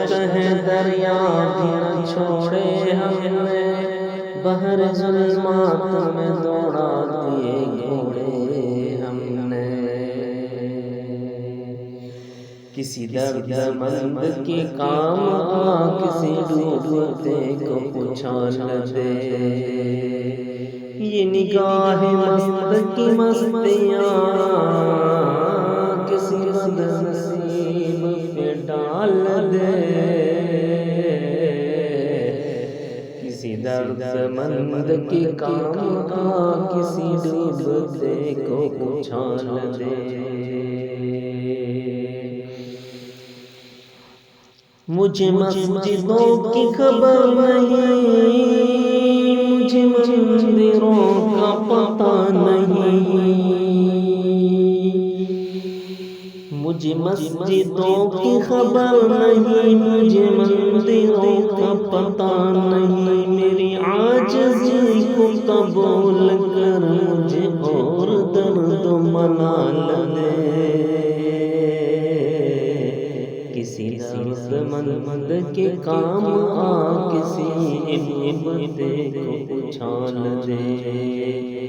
ہے دریا بھی نہ چھوڑے ہم نے، بحر ظلمات میں دوڑا دیے گھوڑے ہم نے۔ کسی درد مند کے کام آ، کسی ڈوبتے کو اچھال دے، یہ نگاہ مست کی مستیاں کسی بد نصیب پہ ڈال دے۔ کسی درد مند کے کام آ، کسی ڈوبتے کو اچھال دے۔ مجھے مسجدوں کی خبر نہیں، مجھے مندروں کا پتہ نہیں، مجھے مسجدوں کی خبر نہیں، مجھے مندروں کا پتہ نہیں۔ میری عاجزی کو قبول کر مجھے اور درد منال دے۔ کسی درد مند کے کام آ، کسی ڈوبتے کو اچھال دے۔